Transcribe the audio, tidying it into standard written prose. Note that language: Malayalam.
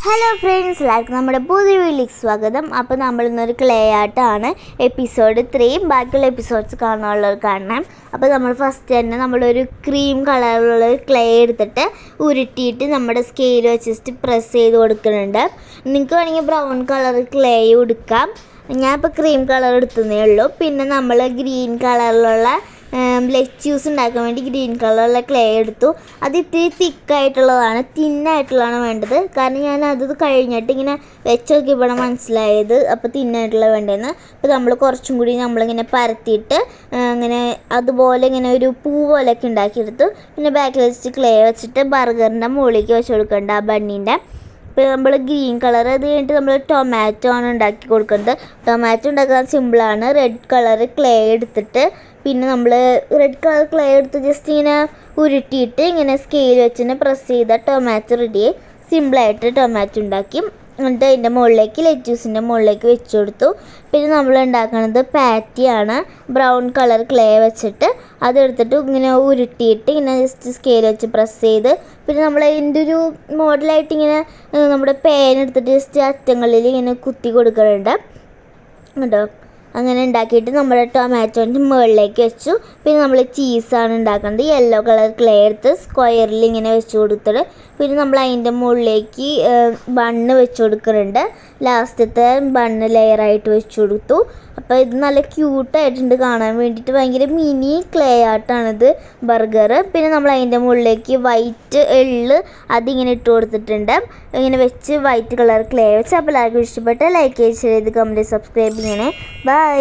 ഹലോ ഫ്രണ്ട്സ്, എല്ലാവർക്കും നമ്മുടെ പുതിയ വീട്ടിലേക്ക് സ്വാഗതം. അപ്പോൾ നമ്മളിന്നൊരു ക്ലേ ആർട്ടാണ് എപ്പിസോഡ് 3. ബാക്കിയുള്ള എപ്പിസോഡ്സ് കാണാനുള്ളവർ കാണണം. അപ്പോൾ നമ്മൾ ഫസ്റ്റ് തന്നെ നമ്മളൊരു ക്രീം കളറിലുള്ള ക്ലേ എടുത്തിട്ട് ഉരുട്ടിയിട്ട് നമ്മുടെ സ്കെയിൽ വെച്ചിട്ട് പ്രസ് ചെയ്ത് കൊടുക്കുന്നുണ്ട്. നിങ്ങൾക്ക് വേണമെങ്കിൽ ബ്രൗൺ കളർ ക്ലേ എടുക്കാം. ഞാനിപ്പോൾ ക്രീം കളർ എടുത്തതേ ഉള്ളൂ. പിന്നെ നമ്മൾ ഗ്രീൻ കളറിലുള്ള ലെറ്റ്യൂസ് ഉണ്ടാക്കാൻ വേണ്ടി ഗ്രീൻ കളറുള്ള ക്ലേ എടുത്തു. അത് ഇത്തിരി തിക്കായിട്ടുള്ളതാണ്, തിന്നായിട്ടുള്ളതാണ് വേണ്ടത്. കാരണം ഞാൻ അത് കഴിഞ്ഞിട്ട് ഇങ്ങനെ വെച്ച് നോക്കിയപ്പോഴാണ് മനസ്സിലായത് അപ്പോൾ തിന്നായിട്ടുള്ള വേണ്ടതെന്ന്. അപ്പോൾ നമ്മൾ കുറച്ചും കൂടി നമ്മളിങ്ങനെ പരത്തിയിട്ട് ഇങ്ങനെ അതുപോലെ ഇങ്ങനെ ഒരു പൂ പോലെയൊക്കെ ഉണ്ടാക്കിയെടുത്തു. പിന്നെ ബാക്കിൽ വെച്ചിട്ട് ക്ലേ വെച്ചിട്ട് ബർഗറിൻ്റെ മുകളിലേക്ക് വെച്ച് കൊടുക്കേണ്ട ആ ബണ്ണീൻ്റെ. ഇപ്പോൾ നമ്മൾ ഗ്രീൻ കളർ അത് കഴിഞ്ഞിട്ട് നമ്മൾ ടൊമാറ്റോ ആണ് ഉണ്ടാക്കി കൊടുക്കുന്നത്. ടൊമാറ്റോ ഉണ്ടാക്കാൻ സിമ്പിളാണ്. റെഡ് കളർ ക്ലേ എടുത്തിട്ട് പിന്നെ നമ്മൾ റെഡ് കളർ ക്ലേ എടുത്ത് ജസ്റ്റ് ഇങ്ങനെ ഉരുട്ടിയിട്ട് ഇങ്ങനെ സ്കെയിൽ വെച്ചിട്ട് പ്രസ് ചെയ്താൽ ടൊമാറ്റോ റെഡിയായി. സിമ്പിളായിട്ട് ടൊമാറ്റോ ഉണ്ടാക്കി. എന്നിട്ട് അതിൻ്റെ മുകളിലേക്ക് ലെറ്റ്യൂസിൻ്റെ മുകളിലേക്ക് വെച്ച് കൊടുത്തു. പിന്നെ നമ്മൾ ഉണ്ടാക്കുന്നത് പാറ്റിയാണ്. ബ്രൗൺ കളർ ക്ലേ വെച്ചിട്ട് അതെടുത്തിട്ട് ഇങ്ങനെ ഉരുട്ടിയിട്ട് ഇങ്ങനെ ജസ്റ്റ് സ്കെയിൽ വെച്ച് പ്രസ് ചെയ്ത് പിന്നെ നമ്മൾ അതിൻ്റെ ഒരു മോഡലായിട്ട് ഇങ്ങനെ നമ്മുടെ പേൻ എടുത്തിട്ട് ജസ്റ്റ് അറ്റങ്ങളിൽ ഇങ്ങനെ കുത്തി കൊടുക്കുന്നുണ്ട് കേട്ടോ. അങ്ങനെ ഉണ്ടാക്കിയിട്ട് നമ്മുടെ ടൊമാറ്റോൻ്റെ മുകളിലേക്ക് വെച്ചു. പിന്നെ നമ്മൾ ചീസാണ് ഉണ്ടാക്കുന്നത്. യെല്ലോ കളർ ക്ലേ എടുത്ത് സ്ക്വയറിൽ ഇങ്ങനെ വെച്ച് കൊടുത്തിട്ട് പിന്നെ നമ്മൾ അതിൻ്റെ മുകളിലേക്ക് ബണ്ണ് വെച്ച് കൊടുക്കുന്നുണ്ട്. ലാസ്റ്റത്തെ ബണ്ണ് ലെയറായിട്ട് വെച്ച് കൊടുത്തു. അപ്പോൾ ഇത് നല്ല ക്യൂട്ടായിട്ടുണ്ട് കാണാൻ വേണ്ടിയിട്ട്. ഭയങ്കര മിനി ക്ലേ ആർട്ടാണിത്, ബർഗർ. പിന്നെ നമ്മൾ അതിൻ്റെ മുകളിലേക്ക് വൈറ്റ് എള്ള് അതിങ്ങനെ ഇട്ട് കൊടുത്തിട്ടുണ്ട്. ഇങ്ങനെ വെച്ച് വൈറ്റ് കളർ ക്ലേ വെച്ച്. അപ്പോൾ എല്ലാവർക്കും ഇഷ്ടപ്പെട്ട ലൈക്ക് ചെയ്ത് കമൻറ്റ് സബ്സ്ക്രൈബ് ചെയ്യണേ. ബൈ.